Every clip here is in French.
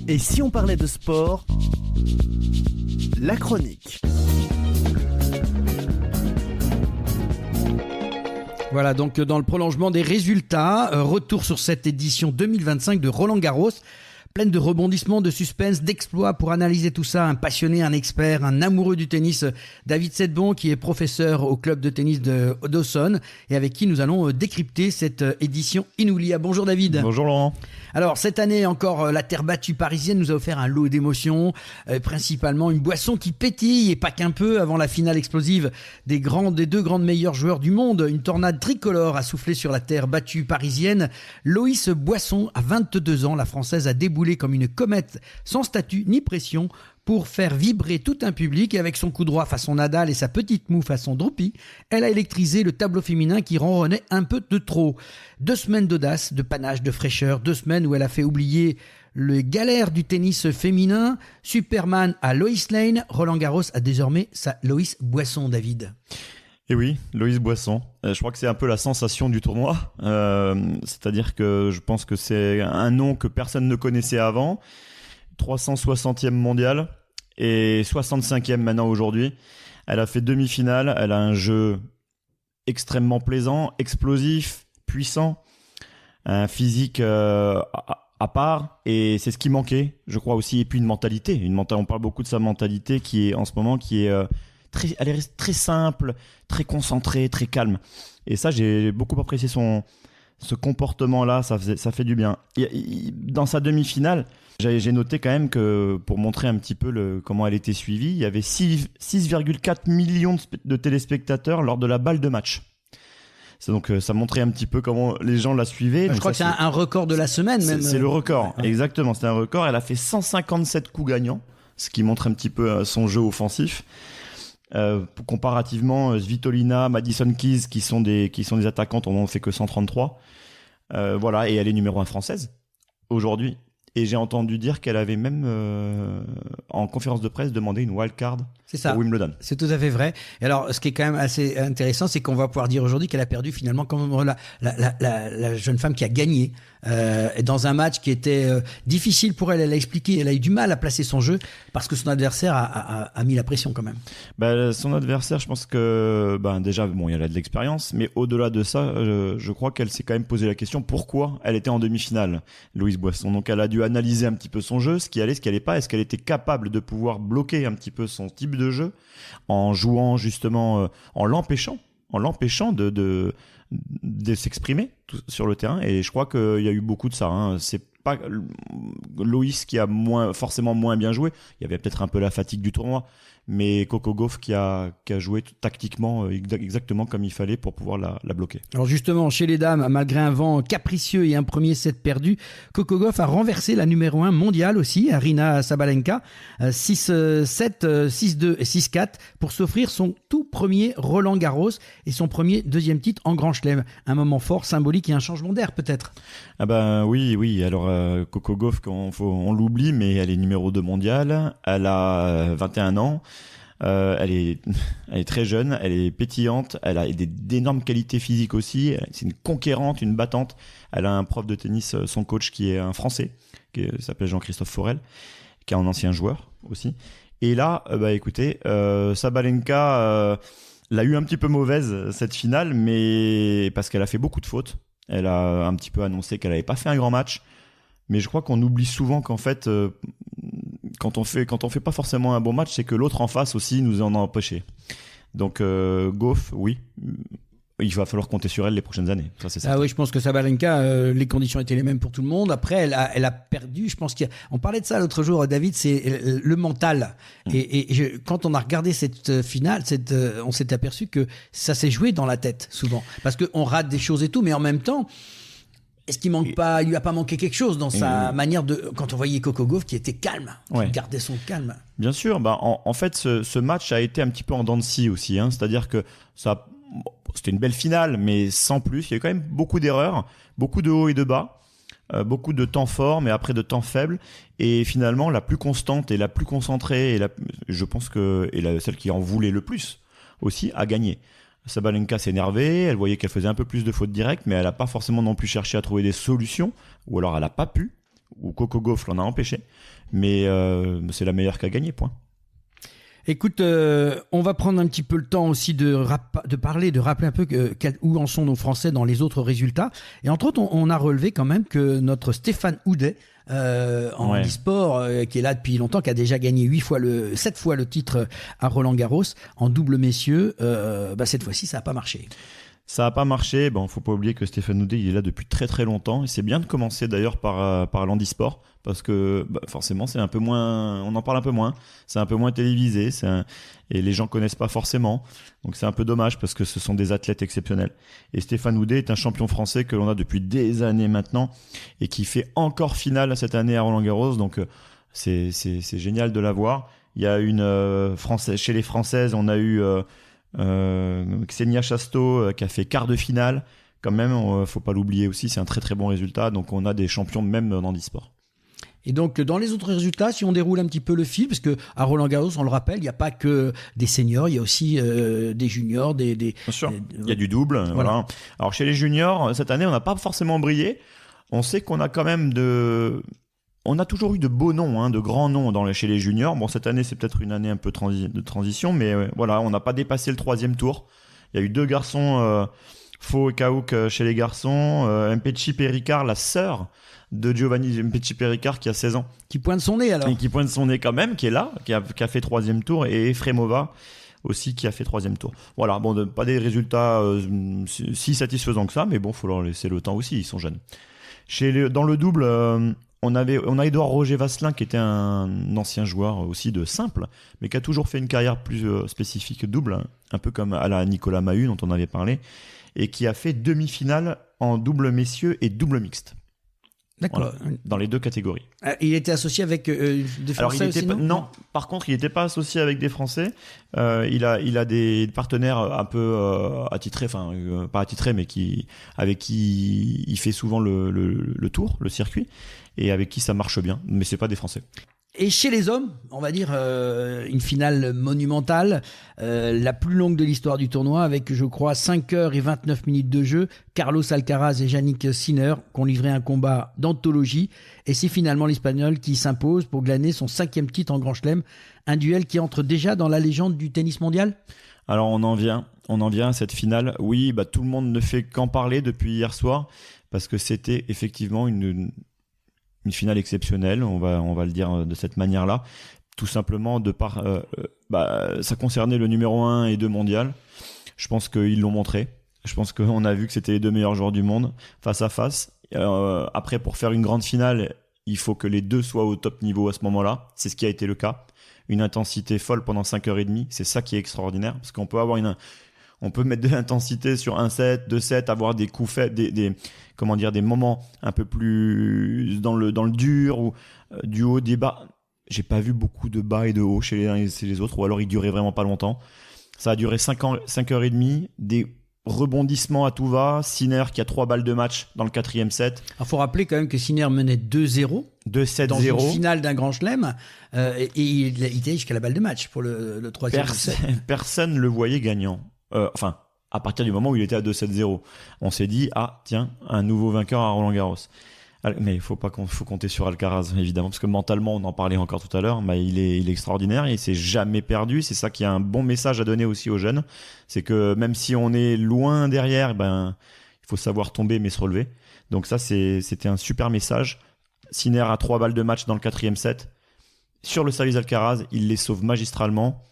Et si on parlait de sport, la chronique. Voilà, donc dans le prolongement des résultats, retour sur cette édition 2025 de Roland-Garros, pleine de rebondissements, de suspense, d'exploits. Pour analyser tout ça, un passionné, un expert, un amoureux du tennis, David Setbon, qui est professeur au club de tennis de Dawson et avec qui nous allons décrypter cette édition inoubliable. Bonjour David. Bonjour Laurent. Alors cette année encore, la terre battue parisienne nous a offert un lot d'émotions, principalement une boisson qui pétille et pas qu'un peu avant la finale explosive des deux grands meilleurs joueurs du monde. Une tornade tricolore a soufflé sur la terre battue parisienne. Loïs Boisson, à 22 ans, la Française a déboulé comme une comète sans statut ni pression pour faire vibrer tout un public. Et avec son coup droit façon Nadal et sa petite moue façon Drupi, elle a électrisé le tableau féminin qui ronronnait un peu de trop. 2 semaines d'audace, de panache, de fraîcheur, 2 semaines où elle a fait oublier le galère du tennis féminin. Superman à Lois Lane, Roland Garros a désormais sa Loïs Boisson, David. Et oui, Loïs Boisson. Je crois que c'est un peu la sensation du tournoi. C'est-à-dire que je pense que c'est un nom que personne ne connaissait avant. 360e mondial et 65e maintenant aujourd'hui. Elle a fait demi-finale. Elle a un jeu extrêmement plaisant, explosif, puissant, un physique à part. Et c'est ce qui manquait, je crois aussi. Et puis une mentalité. On parle beaucoup de sa mentalité qui est en ce moment elle est très simple, très concentrée, très calme. Et ça, j'ai beaucoup apprécié ce comportement-là, ça fait du bien. Dans sa demi-finale, j'ai noté quand même que, pour montrer un petit peu comment elle était suivie, il y avait 6,4 millions de téléspectateurs lors de la balle de match. Donc ça montrait un petit peu comment les gens la suivaient. Je crois que c'est un record de la semaine même. C'est le record, ouais. Exactement, c'était un record. Elle a fait 157 coups gagnants, ce qui montre un petit peu son jeu offensif. Comparativement, Svitolina, Madison Keys, qui sont des attaquantes, on n'en fait que 133. Voilà, et elle est numéro 1 française aujourd'hui. Et j'ai entendu dire qu'elle avait même, en conférence de presse, demandé une wildcard pour Wimbledon. C'est tout à fait vrai. Et alors, ce qui est quand même assez intéressant, c'est qu'on va pouvoir dire aujourd'hui qu'elle a perdu finalement comme la jeune femme qui a gagné dans un match qui était difficile pour elle. Elle a expliqué, elle a eu du mal à placer son jeu parce que son adversaire a mis la pression quand même. Son adversaire, je pense que déjà, il a de l'expérience, mais au-delà de ça, je crois qu'elle s'est quand même posé la question pourquoi elle était en demi-finale, Loïs Boisson. Donc elle a dû analyser un petit peu son jeu, ce qui allait, ce qui allait pas. Est-ce qu'elle était capable de pouvoir bloquer un petit peu son type de jeu en jouant justement, en l'empêchant de s'exprimer sur le terrain. Et je crois qu'il y a eu beaucoup de ça. C'est pas Loïs qui a forcément moins bien joué. Il y avait peut-être un peu la fatigue du tournoi, mais Coco Gauff qui a joué tactiquement exactement comme il fallait pour pouvoir la bloquer. Alors justement, chez les dames, malgré un vent capricieux et un premier set perdu, Coco Gauff a renversé la numéro 1 mondiale aussi, Aryna Sabalenka, 6-7, 6-2 et 6-4 pour s'offrir son tout premier Roland Garros et son deuxième titre en Grand Chelem. Un moment fort, symbolique et un changement d'air peut-être. Oui. Alors Coco Gauff, on l'oublie, mais elle est numéro 2 mondiale. Elle a 21 ans. Elle est très jeune, elle est pétillante, elle a d'énormes qualités physiques aussi. C'est une conquérante, une battante. Elle a un prof de tennis, son coach, qui est un Français, qui s'appelle Jean-Christophe Forel, qui est un ancien joueur aussi. Et là, écoutez, Sabalenka l'a eu un petit peu mauvaise cette finale, mais parce qu'elle a fait beaucoup de fautes. Elle a un petit peu annoncé qu'elle n'avait pas fait un grand match. Mais je crois qu'on oublie souvent qu'en fait, quand on fait pas forcément un bon match, c'est que l'autre en face aussi nous en a empêché. Donc Gauff, oui, il va falloir compter sur elle les prochaines années. Ça, c'est certain. Oui, je pense que Sabalenka, les conditions étaient les mêmes pour tout le monde. Après, elle a perdu. Je pense on parlait de ça l'autre jour, David, c'est le mental. Quand on a regardé cette finale, on s'est aperçu que ça s'est joué dans la tête souvent, parce qu'on rate des choses et tout, mais en même temps. Est-ce qu'il lui a pas manqué quelque chose dans sa manière de, quand on voyait Coco Gauff qui était calme, qui gardait son calme. Bien sûr, en fait, ce match a été un petit peu en dents de scie aussi, c'est-à-dire que c'était une belle finale, mais sans plus. Il y a eu quand même beaucoup d'erreurs, beaucoup de hauts et de bas, beaucoup de temps forts, mais après de temps faibles. Et finalement, la plus constante et la plus concentrée, je pense que celle qui en voulait le plus aussi, a gagné. Sabalenka s'est énervée, elle voyait qu'elle faisait un peu plus de fautes directes, mais elle n'a pas forcément non plus cherché à trouver des solutions, ou alors elle n'a pas pu, ou Coco Gauff l'en a empêché, mais c'est la meilleure qui a gagné, point. Écoute, on va prendre un petit peu le temps aussi de rappeler un peu où en sont nos Français dans les autres résultats. Et entre autres, on a relevé quand même que notre Stéphane Houdet, en e-sport, qui est là depuis longtemps, qui a déjà gagné 7 fois le titre à Roland-Garros, en double messieurs, cette fois-ci, ça n'a pas marché. Ça n'a pas marché. Bon, faut pas oublier que Stéphane Houdet, il est là depuis très très longtemps. Et c'est bien de commencer d'ailleurs par l'handisport, parce que forcément, c'est un peu moins, on en parle un peu moins. C'est un peu moins télévisé, et les gens connaissent pas forcément. Donc c'est un peu dommage parce que ce sont des athlètes exceptionnels. Et Stéphane Houdet est un champion français que l'on a depuis des années maintenant et qui fait encore finale cette année à Roland-Garros. Donc c'est génial de l'avoir. Il y a une chez les Françaises, on a eu Xenia Chasteau qui a fait quart de finale. Quand même, faut pas l'oublier aussi, c'est un très très bon résultat. Donc on a des champions même dans l'e-sport. Et donc, dans les autres résultats, si on déroule un petit peu le fil, parce que à Roland-Garros, on le rappelle, il n'y a pas que des seniors, il y a aussi des juniors, Bien sûr, il y a du double. Voilà. Alors, chez les juniors, cette année, on n'a pas forcément brillé. On sait qu'on a quand même on a toujours eu de beaux noms, de grands noms chez les juniors. Bon, cette année, c'est peut-être une année un peu de transition, mais voilà, on n'a pas dépassé le 3e tour. Il y a eu 2 garçons, Faux et Kaouk chez les garçons, Mpetshi Perricard, la sœur de Giovanni Mpetshi Perricard qui a 16 ans. Qui pointe son nez alors. Et qui pointe son nez quand même, qui est là, qui a fait 3e tour, et Efremova aussi qui a fait 3e tour. Voilà, bon, pas des résultats si satisfaisants que ça, mais bon, faut leur laisser le temps aussi, ils sont jeunes. Dans le double, on a Édouard Roger Vasselin qui était un ancien joueur aussi de simple, mais qui a toujours fait une carrière plus spécifique double, un peu comme à la Nicolas Mahut dont on avait parlé, et qui a fait demi-finale en double messieurs et double mixte. D'accord. Voilà, dans les 2 catégories. Il était associé avec des Français aussi, non, par contre, il n'était pas associé avec des Français. Il a des partenaires un peu attitrés, enfin pas attitrés, mais avec qui il fait souvent le tour, le circuit, et avec qui ça marche bien. Mais c'est pas des Français. Et chez les hommes, on va dire une finale monumentale, la plus longue de l'histoire du tournoi, avec je crois 5 heures et 29 minutes de jeu. Carlos Alcaraz et Jannik Sinner qui ont livré un combat d'anthologie. Et c'est finalement l'Espagnol qui s'impose pour glaner son 5e titre en Grand Chelem. Un duel qui entre déjà dans la légende du tennis mondial. Alors on en vient à cette finale. Oui, tout le monde ne fait qu'en parler depuis hier soir, parce que c'était effectivement une finale exceptionnelle, on va le dire de cette manière-là, tout simplement de par ça concernait le numéro 1 et 2 mondial. Je pense qu'ils l'ont montré. Je pense qu'on a vu que c'était les 2 meilleurs joueurs du monde face à face. Après, pour faire une grande finale, il faut que les 2 soient au top niveau à ce moment-là. C'est ce qui a été le cas. Une intensité folle pendant 5h30, c'est ça qui est extraordinaire, parce qu'on peut avoir on peut mettre de l'intensité sur 1 set, 2 sets, avoir des coups faits, des moments un peu plus dans le dur, ou du haut, des bas. J'ai pas vu beaucoup de bas et de hauts chez les uns et chez les autres, ou alors ils duraient vraiment pas longtemps. Ça a duré 5h30, des rebondissements à tout va. Sinner qui a 3 balles de match dans le 4e set. Il faut rappeler quand même que Sinner menait 2-0. 2-7-0. Dans une finale d'un Grand Chelem, et il était jusqu'à la balle de match pour le 3e set. Personne le voyait gagnant. À partir du moment où il était à 2-7-0, on s'est dit, tiens, un nouveau vainqueur à Roland-Garros. Mais il faut compter sur Alcaraz, évidemment, parce que mentalement, on en parlait encore tout à l'heure, il est extraordinaire, et il s'est jamais perdu. C'est ça qui est un bon message à donner aussi aux jeunes. C'est que même si on est loin derrière, il faut savoir tomber mais se relever. Donc ça, c'était un super message. Sinner a 3 balles de match dans le 4e set. Sur le service Alcaraz, il les sauve magistralement.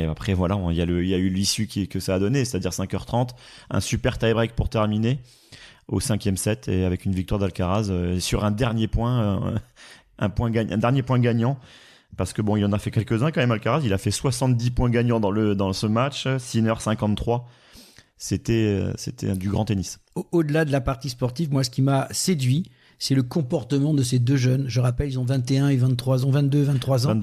Après voilà, il y a eu l'issue que ça a donné, c'est-à-dire 5h30, un super tie-break pour terminer au 5e set, et avec une victoire d'Alcaraz sur un dernier point, un dernier point gagnant, parce que il en a fait quelques-uns quand même. Alcaraz, il a fait 70 points gagnants dans ce match, Sinner 53. C'était du grand tennis. Au-delà de la partie sportive, moi ce qui m'a séduit, c'est le comportement de ces 2 jeunes. Je rappelle, ils ont 21 et 23 ans, 22, 23 ans.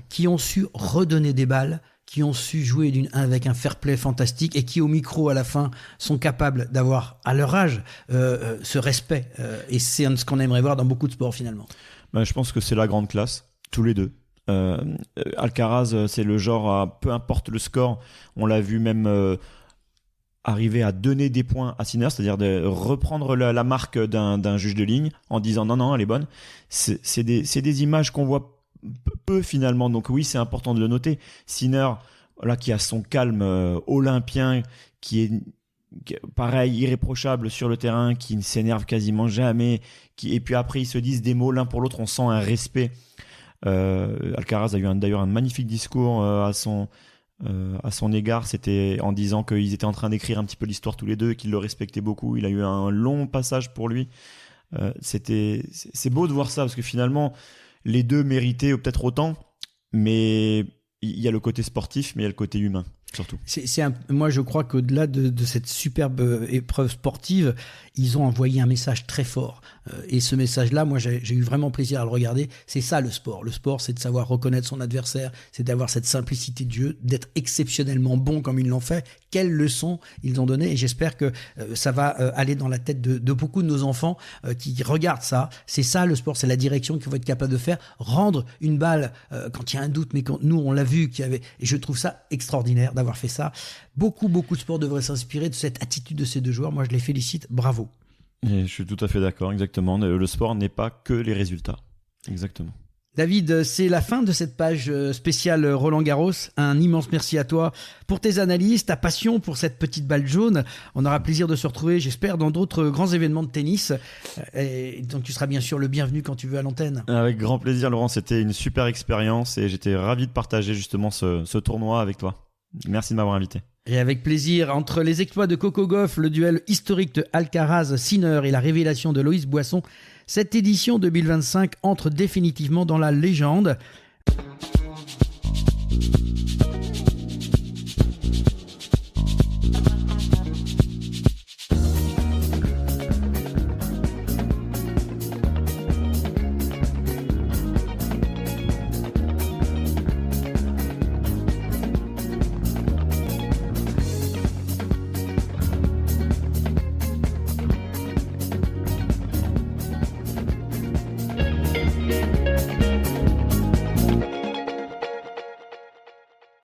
Qui ont su redonner des balles, qui ont su jouer avec un fair play fantastique, et qui, au micro, à la fin, sont capables d'avoir, à leur âge, ce respect. Et c'est ce qu'on aimerait voir dans beaucoup de sports, finalement. Je pense que c'est la grande classe, tous les 2. Alcaraz, c'est le genre, peu importe le score, on l'a vu même arriver à donner des points à Sinner, c'est-à-dire de reprendre la marque d'un juge de ligne en disant non, elle est bonne. C'est des images qu'on voit peu finalement, donc oui, c'est important de le noter. Sinner, là, qui a son calme olympien, qui est pareil, irréprochable sur le terrain, qui ne s'énerve quasiment jamais, et puis après ils se disent des mots l'un pour l'autre, on sent un respect. Alcaraz a eu d'ailleurs un magnifique discours à son égard, c'était en disant qu'ils étaient en train d'écrire un petit peu l'histoire tous les deux et qu'ils le respectaient beaucoup. Il a eu un long passage pour lui. C'est beau de voir ça, parce que finalement les deux méritaient peut-être autant, mais il y a le côté sportif, mais il y a le côté humain surtout. Moi, je crois qu'au-delà de cette superbe épreuve sportive, ils ont envoyé un message très fort. Et ce message-là, moi, j'ai eu vraiment plaisir à le regarder. C'est ça le sport. Le sport, c'est de savoir reconnaître son adversaire, c'est d'avoir cette simplicité de jeu, d'être exceptionnellement bon comme ils l'ont fait. Quelles leçons ils ont données. Et j'espère que ça va aller dans la tête de beaucoup de nos enfants qui regardent ça. C'est ça le sport, c'est la direction qu'il faut être capable de faire. Rendre une balle quand il y a un doute, mais quand nous, on l'a vu, et je trouve ça extraordinaire d'avoir fait ça. Beaucoup de sports devraient s'inspirer de cette attitude de ces deux joueurs. Moi, je les félicite. Bravo. Et je suis tout à fait d'accord, exactement. Le sport n'est pas que les résultats. Exactement. David, c'est la fin de cette page spéciale Roland Garros. Un immense merci à toi pour tes analyses, ta passion pour cette petite balle jaune. On aura plaisir de se retrouver, j'espère, dans d'autres grands événements de tennis. Et donc tu seras bien sûr le bienvenu quand tu veux à l'antenne. Avec grand plaisir, Laurent. C'était une super expérience et j'étais ravi de partager justement ce tournoi avec toi. Merci de m'avoir invité. Et avec plaisir, entre les exploits de Coco Gauff, le duel historique de Alcaraz-Sinner et la révélation de Loïs Boisson, cette édition 2025 entre définitivement dans la légende.